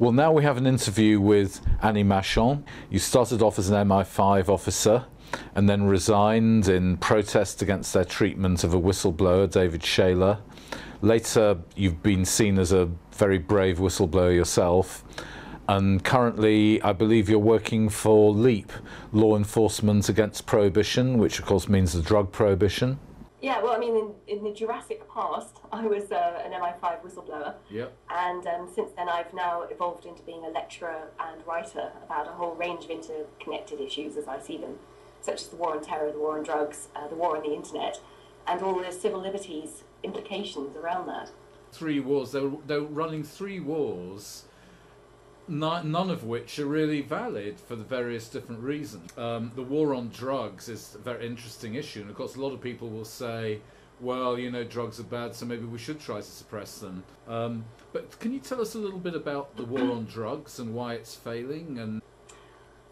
Well, now we have an interview with Annie Machon. You started off as an MI5 officer and then resigned in protest against their treatment of a whistleblower, David Shaler. Later, you've been seen as a very brave whistleblower yourself. And currently, I believe you're working for LEAP, Law Enforcement Against Prohibition, which of course means the drug prohibition. Yeah, well, I mean, in the Jurassic past, I was an MI5 whistleblower. Yep. And since then, I've now evolved into being a lecturer and writer about a whole range of interconnected issues as I see them, such as the war on terror, the war on drugs, the war on the internet, and all the civil liberties implications around that. 3 wars. They were running 3 wars, none of which are really valid for the various different reasons. The war on drugs is a very interesting issue, and of course a lot of people will say, well, you know, drugs are bad, so maybe we should try to suppress them. But can you tell us a little bit about the war on drugs and why it's failing? And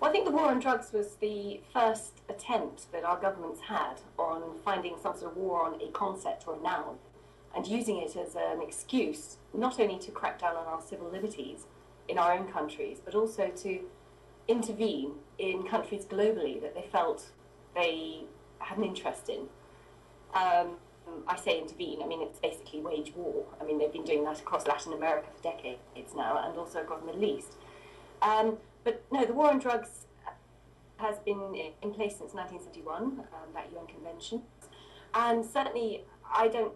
well, I think the war on drugs was the first attempt that our governments had on finding some sort of war on a concept or a noun, and using it as an excuse not only to crack down on our civil liberties in our own countries, but also to intervene in countries globally that they felt they had an interest in. I say intervene, I mean it's basically wage war. I mean they've been doing that across Latin America for decades now, and also across the Middle East. But no, the war on drugs has been in place since 1971, that UN convention, and certainly I don't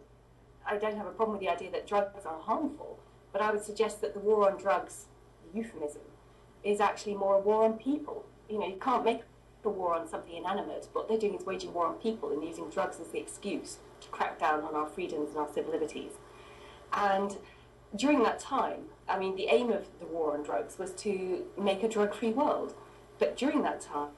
have a problem with the idea that drugs are harmful, but I would suggest that the war on drugs, euphemism, is actually more a war on people. You know, you can't make a war on something inanimate. What they're doing is waging war on people and using drugs as the excuse to crack down on our freedoms and our civil liberties. And during that time, I mean, the aim of the war on drugs was to make a drug-free world. But during that time,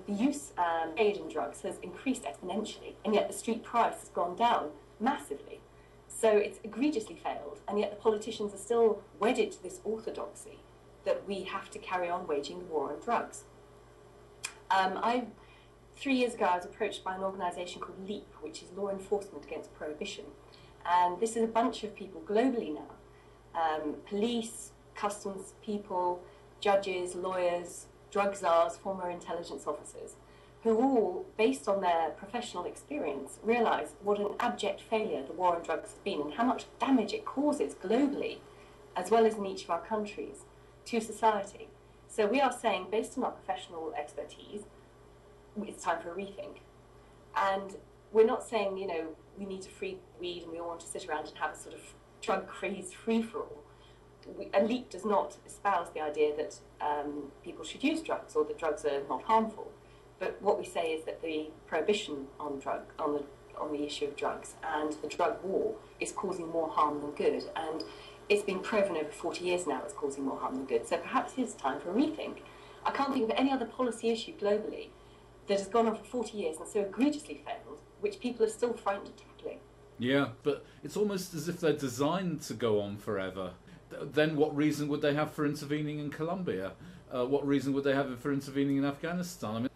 the use and trade in drugs has increased exponentially, and yet the street price has gone down massively. So it's egregiously failed, and yet the politicians are still wedded to this orthodoxy that we have to carry on waging the war on drugs. 3 years ago, I was approached by an organisation called LEAP, which is Law Enforcement Against Prohibition. And this is a bunch of people globally now, police, customs people, judges, lawyers, drug czars, former intelligence officers, who all, based on their professional experience, realise what an abject failure the war on drugs has been and how much damage it causes globally, as well as in each of our countries, to society. So we are saying, based on our professional expertise, it's time for a rethink. And we're not saying, you know, we need to free weed and we all want to sit around and have a sort of drug craze free-for-all. LEAP does not espouse the idea that people should use drugs or that drugs are not harmful. But what we say is that the prohibition on the issue of drugs and the drug war is causing more harm than good. And it's been proven over 40 years now it's causing more harm than good. So perhaps it's time for a rethink. I can't think of any other policy issue globally that has gone on for 40 years and so egregiously failed, which people are still frightened of tackling. yeah, but it's almost as if they're designed to go on forever. Then what reason would they have for intervening in Colombia? What reason would they have for intervening in Afghanistan?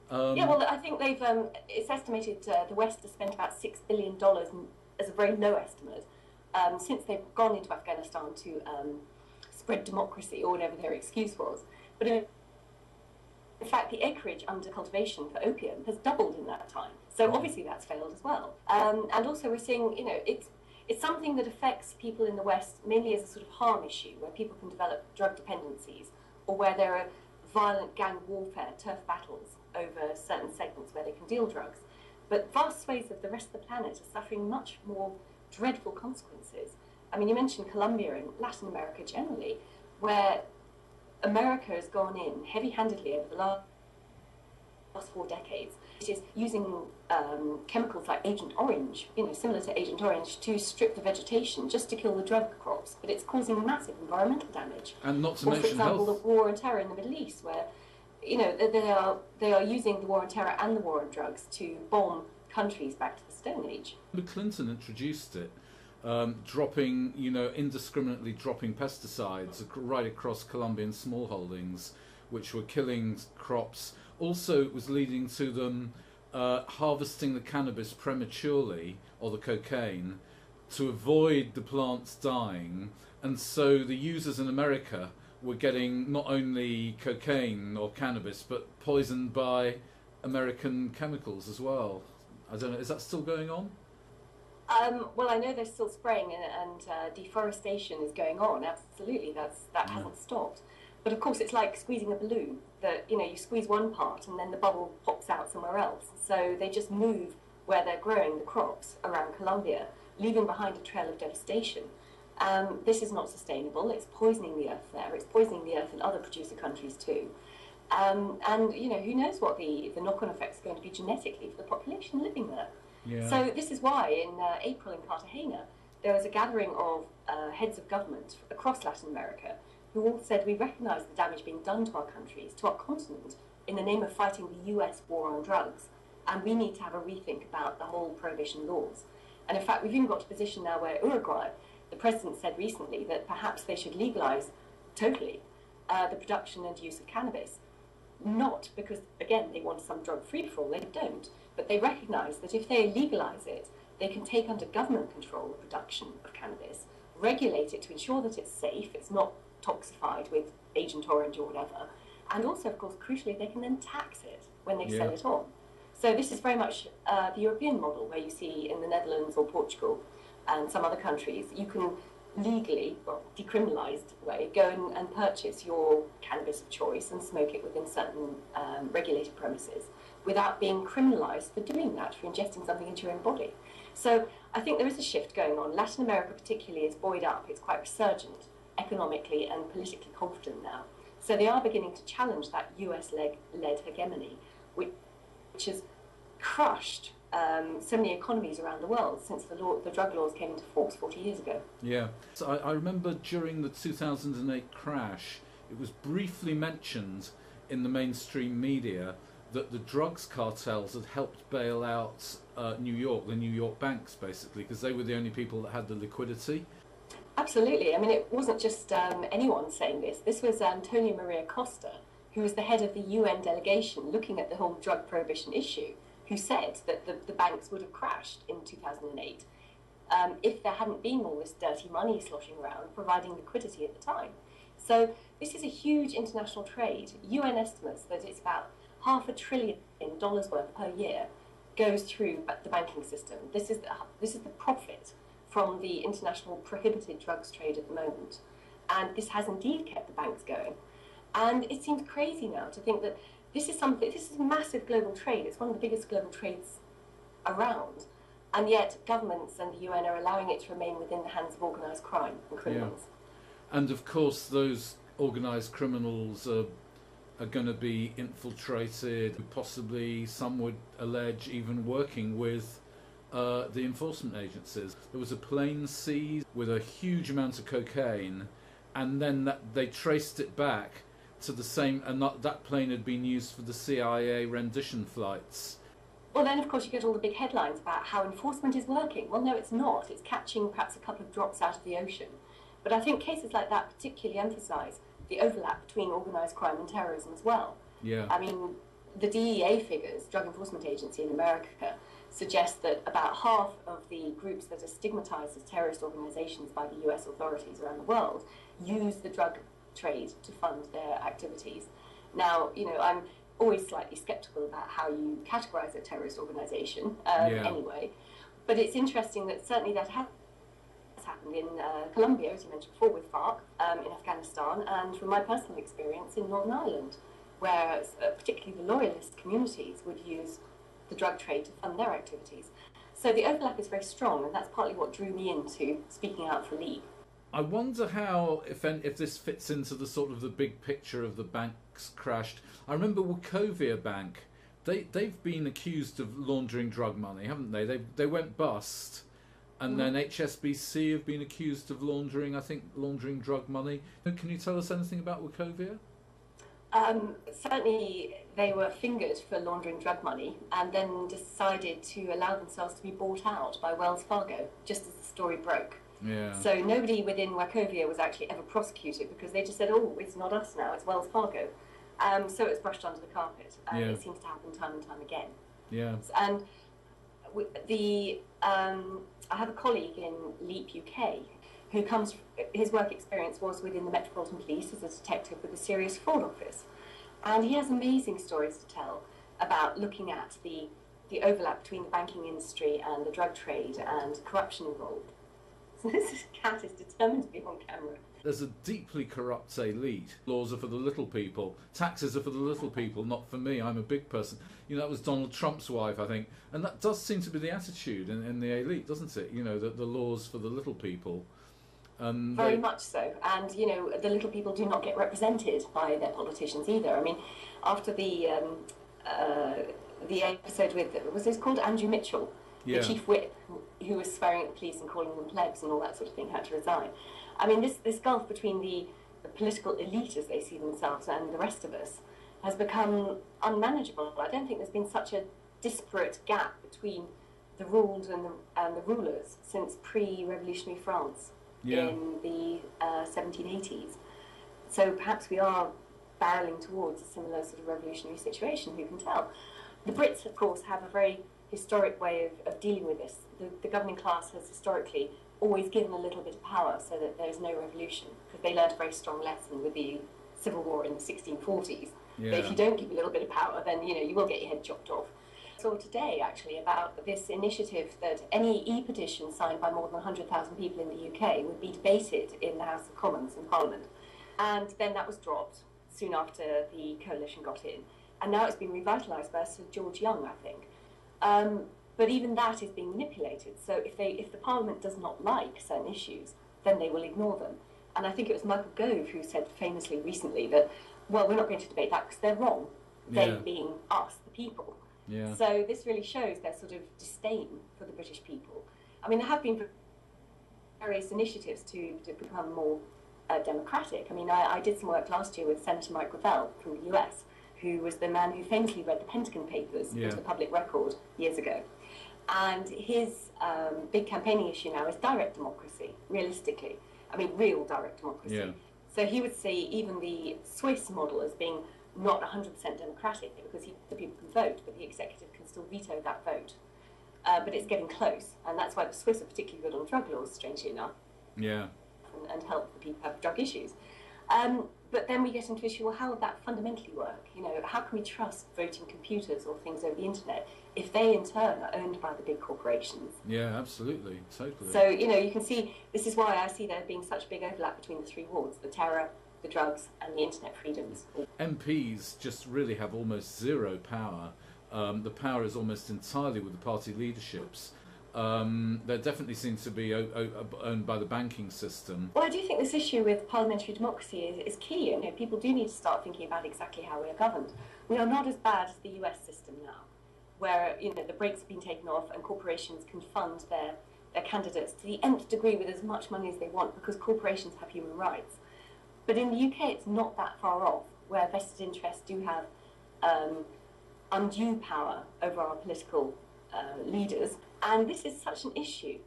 I mean, yeah, well, I think they've. It's estimated the West has spent about $6 billion as a very low estimate since they've gone into Afghanistan to spread democracy or whatever their excuse was. But in fact, the acreage under cultivation for opium has doubled in that time. So obviously that's failed as well. And also we're seeing, you know, it's something that affects people in the West mainly as a sort of harm issue, where people can develop drug dependencies, or where there are violent gang warfare, turf battles over certain segments where they can deal drugs. But vast swathes of the rest of the planet are suffering much more dreadful consequences. I mean, you mentioned Colombia and Latin America generally, where America has gone in heavy-handedly over the last 4 decades. It is using chemicals like Agent Orange, you know, similar to Agent Orange, to strip the vegetation just to kill the drug crops. But it's causing massive environmental damage. and not to Or, for mention example, health. the war on terror in the Middle East, where, you know, they are using the war on terror and the war on drugs to bomb countries back to the Stone Age. Clinton introduced it, dropping, you know, indiscriminately dropping pesticides right across Colombian smallholdings, which were killing crops. Also, it was leading to them harvesting the cannabis prematurely, or the cocaine, to avoid the plants dying And so the users in America were getting not only cocaine or cannabis, but poisoned by American chemicals as well. I don't know, is that still going on? Well, I know they're still spraying and deforestation is going on. Absolutely, that hasn't stopped. But of course, it's like squeezing a balloon. That you squeeze one part and then the bubble pops out somewhere else. So they just move where they're growing the crops around Colombia, leaving behind a trail of devastation. This is not sustainable. It's poisoning the earth there. It's poisoning the earth in other producer countries too. And who knows what the knock-on effects are going to be genetically for the population living there. Yeah. So this is why in April in Cartagena there was a gathering of heads of government across Latin America who all said we recognise the damage being done to our countries, to our continent, in the name of fighting the US war on drugs, and we need to have a rethink about the whole prohibition laws. And in fact, we've even got to a position now where Uruguay, the president said recently that perhaps they should legalise totally the production and use of cannabis. Not because, again, they want some drug free-for-all, they don't, but they recognise that if they legalise it, they can take under government control the production of cannabis, regulate it to ensure that it's safe, it's not toxified with Agent Orange or whatever, and also, of course, crucially, they can then tax it when they sell it on. So this is very much the European model, where you see in the Netherlands or Portugal and some other countries, you can legally, well, decriminalised way, go and purchase your cannabis of choice and smoke it within certain regulated premises without being criminalised for doing that, for ingesting something into your own body. So I think there is a shift going on. Latin America particularly is buoyed up. It's quite resurgent economically and politically confident now. So they are beginning to challenge that US-led hegemony, which has crushed so many economies around the world since the drug laws came into force 40 years ago. Yeah. So I remember during the 2008 crash, it was briefly mentioned in the mainstream media that the drugs cartels had helped bail out New York, the New York banks, basically, because they were the only people that had the liquidity. Absolutely. I mean, it wasn't just anyone saying this. This was Antonio Maria Costa, who was the head of the UN delegation looking at the whole drug prohibition issue, who said that the banks would have crashed in 2008 if there hadn't been all this dirty money sloshing around, providing liquidity at the time. So this is a huge international trade. UN estimates that it's about $500 billion worth per year goes through the banking system. This is the profit from the international prohibited drugs trade at the moment. And this has indeed kept the banks going. And it seems crazy now to think that this is a massive global trade. It's one of the biggest global trades around. And yet governments and the UN are allowing it to remain within the hands of organised crime and criminals. Yeah. And of course those organised criminals are going to be infiltrated, possibly, some would allege, even working with the enforcement agencies. There was a plane seized with a huge amount of cocaine, and then they traced it back to the same, and that plane had been used for the CIA rendition flights. Well, then, of course, you get all the big headlines about how enforcement is working. Well, no, it's not. It's catching perhaps a couple of drops out of the ocean. But I think cases like that particularly emphasise the overlap between organised crime and terrorism as well. Yeah. I mean, the DEA figures, Drug Enforcement Agency in America, suggest that about half of the groups that are stigmatised as terrorist organisations by the US authorities around the world use the drug trade to fund their activities. Now, I'm always slightly sceptical about how you categorise a terrorist organisation anyway, but it's interesting that certainly that has happened in Colombia, as you mentioned before, with FARC, in Afghanistan, and from my personal experience in Northern Ireland, where particularly the loyalist communities would use the drug trade to fund their activities. So the overlap is very strong, and that's partly what drew me into speaking out for Leave. I wonder how, if this fits into the sort of the big picture of the banks crashed. I remember Wachovia Bank, they've been accused of laundering drug money, haven't they? They went bust, and then HSBC have been accused of laundering drug money. Can you tell us anything about Wachovia? Certainly they were fingered for laundering drug money and then decided to allow themselves to be bought out by Wells Fargo, just as the story broke. Yeah. So nobody within Wachovia was actually ever prosecuted because they just said, oh, it's not us now, it's Wells Fargo. So it's brushed under the carpet. It seems to happen time and time again. Yeah. And I have a colleague in Leap UK his work experience was within the Metropolitan Police as a detective with the Serious Fraud Office. And he has amazing stories to tell about looking at the overlap between the banking industry and the drug trade and corruption involved. So this cat is determined to be on camera. There's a deeply corrupt elite. Laws are for the little people. Taxes are for the little people, not for me. I'm a big person. You know, that was Donald Trump's wife, I think. And that does seem to be the attitude in the elite, doesn't it? You know, that the laws for the little people. Very much so. And, you know, the little people do not get represented by their politicians either. I mean, after the episode with, was this called Andrew Mitchell? Yeah. The chief whip, who was swearing at the police and calling them plebs and all that sort of thing, had to resign. I mean, this gulf between the political elite, as they see themselves, and the rest of us, has become unmanageable. I don't think there's been such a disparate gap between the ruled and the rulers since pre-revolutionary France in the 1780s. So perhaps we are barreling towards a similar sort of revolutionary situation, who can tell. The Brits, of course, have a very historic way of dealing with this. The governing class has historically always given a little bit of power so that there's no revolution, because they learned a very strong lesson with the Civil War in the 1640s. Yeah. But if you don't give a little bit of power, then, you know, you will get your head chopped off. So today, actually, about this initiative that any e-petition signed by more than 100,000 people in the UK would be debated in the House of Commons in Parliament. And then that was dropped soon after the coalition got in. And now it's been revitalised by Sir George Young, I think. But even that is being manipulated. So if the Parliament does not like certain issues, then they will ignore them. And I think it was Michael Gove who said famously recently that, well, we're not going to debate that because they're wrong. They being us, the people. Yeah. So this really shows their sort of disdain for the British people. I mean, there have been various initiatives to become more democratic. I mean, I did some work last year with Senator Mike Gravel from the US, who was the man who famously read the Pentagon Papers into the public record years ago. And his big campaigning issue now is direct democracy, realistically. I mean, real direct democracy. Yeah. So he would see even the Swiss model as being not 100% democratic, because the people can vote, but the executive can still veto that vote. But it's getting close, and that's why the Swiss are particularly good on drug laws, strangely enough. Yeah. And help the people have drug issues. But then we get into the issue, well, how would that fundamentally work? You know, how can we trust voting computers or things over the internet if they in turn are owned by the big corporations? Yeah, absolutely, totally. So, you know, you can see, this is why I see there being such big overlap between the three wards: the terror, the drugs, and the internet freedoms. MPs just really have almost zero power. The power is almost entirely with the party leaderships. There definitely seems to be owned by the banking system. Well, I do think this issue with parliamentary democracy is key. You know, people do need to start thinking about exactly how we are governed. We are not as bad as the US system now, where, you know, the brakes have been taken off and corporations can fund their candidates to the nth degree with as much money as they want, because corporations have human rights. But in the UK, it's not that far off, where vested interests do have undue power over our political leaders. And this is such an issue.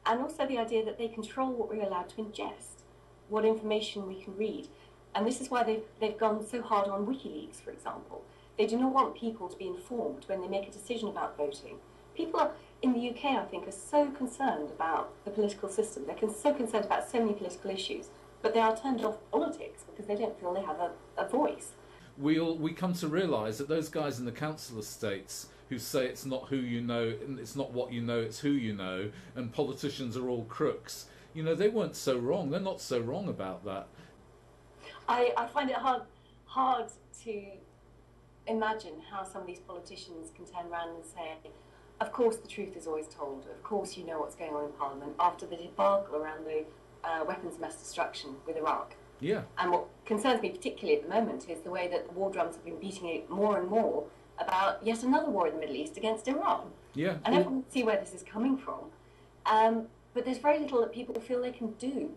And also the idea that they control what we're allowed to ingest, what information we can read. And this is why they've gone so hard on WikiLeaks, for example. They do not want people to be informed when they make a decision about voting. People in the UK, I think, are so concerned about the political system. They're so concerned about so many political issues, but they are turned off politics because they don't feel they have a voice. We come to realise that those guys in the council estates who say it's not who you know, it's not what you know, it's who you know, and politicians are all crooks, you know, they weren't so wrong. They're not so wrong about that. I find it hard to imagine how some of these politicians can turn around and say, of course the truth is always told, of course you know what's going on in Parliament, after the debacle around the weapons of mass destruction with Iraq. Yeah. And what concerns me particularly at the moment is the way that the war drums have been beating it more and more about yet another war in the Middle East against Iran. Yeah. And everyone can see where this is coming from. But there's very little that people feel they can do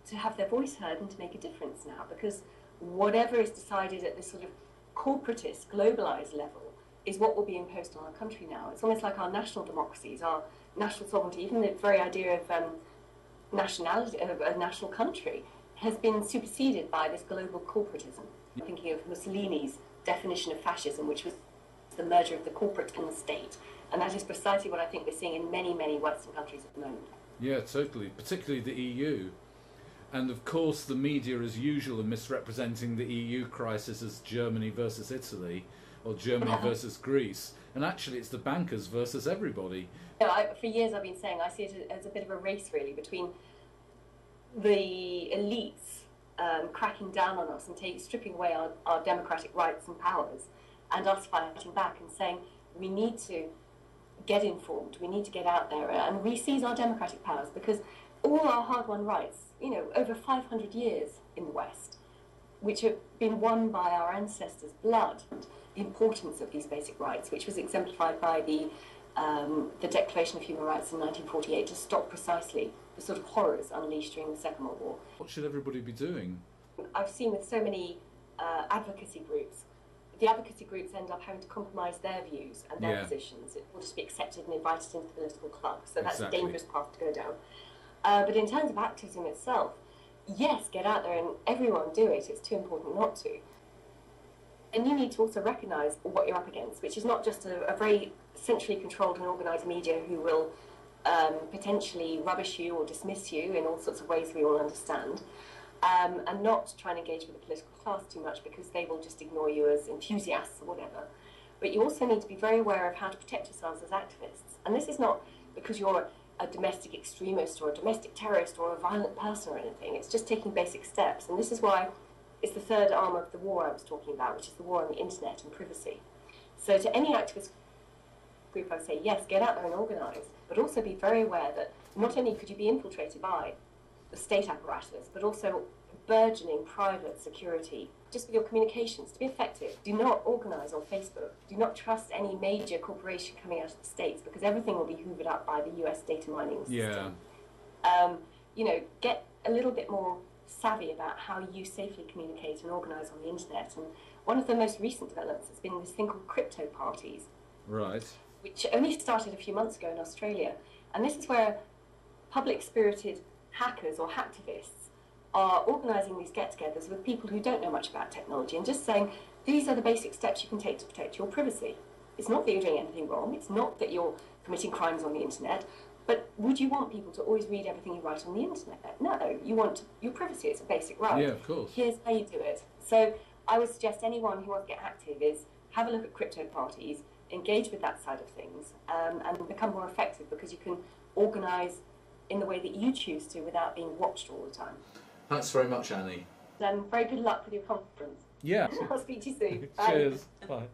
to have their voice heard and to make a difference now, because whatever is decided at this sort of corporatist, globalised level is what will be imposed on our country now. It's almost like our national democracies, our national sovereignty, even the very idea of nationality, of a national country, has been superseded by this global corporatism. I'm thinking of Mussolini's definition of fascism, which was the merger of the corporate and the state. And that is precisely what I think we're seeing in many, many Western countries at the moment. Yeah, totally, particularly the EU. And of course the media, as usual, are misrepresenting the EU crisis as Germany versus Italy or Germany versus Greece. And actually it's the bankers versus everybody. For years I've been saying I see it as a bit of a race really between the elites cracking down on us and stripping away our democratic rights and powers, and us fighting back and saying we need to get informed, we need to get out there and re-seize our democratic powers, because all our hard-won rights, over 500 years in the West, which have been won by our ancestors' blood, the importance of these basic rights, which was exemplified by the Declaration of Human Rights in 1948 to stop precisely the sort of horrors unleashed during the Second World War. What should everybody be doing? I've seen with so many advocacy groups, the advocacy groups end up having to compromise their views and their positions in order to be accepted and invited into the political club. So that's a dangerous path to go down. But in terms of activism itself, yes, get out there and everyone do it. It's too important not to. And you need to also recognise what you're up against, which is not just a very centrally controlled and organised media who will potentially rubbish you or dismiss you in all sorts of ways we all understand, and not try and engage with the political class too much because they will just ignore you as enthusiasts or whatever. But you also need to be very aware of how to protect yourselves as activists. And this is not because you're a domestic extremist or a domestic terrorist or a violent person or anything. It's just taking basic steps. And this is why it's the third arm of the war I was talking about, which is the war on the internet and privacy. So to any activist group, I would say, yes, get out there and organise, but also be very aware that not only could you be infiltrated by the state apparatus, but also burgeoning private security. Just with your communications, to be effective, do not organise on Facebook. Do not trust any major corporation coming out of the States, because everything will be hoovered up by the US data mining system. Get a little bit more savvy about how you safely communicate and organise on the internet. And one of the most recent developments has been this thing called crypto parties. Right. Which only started a few months ago in Australia. And this is where public-spirited hackers or hacktivists are organising these get-togethers with people who don't know much about technology and just saying, these are the basic steps you can take to protect your privacy. It's not that you're doing anything wrong, it's not that you're committing crimes on the internet, but would you want people to always read everything you write on the internet? No, you want your privacy, it's a basic right. Yeah, of course. Here's how you do it. So I would suggest anyone who wants to get active is have a look at crypto parties, engage with that side of things, and become more effective, because you can organise in the way that you choose to without being watched all the time. Thanks very much, Annie. And very good luck with your conference. Yeah. I'll speak to you soon. Bye. Cheers. Bye.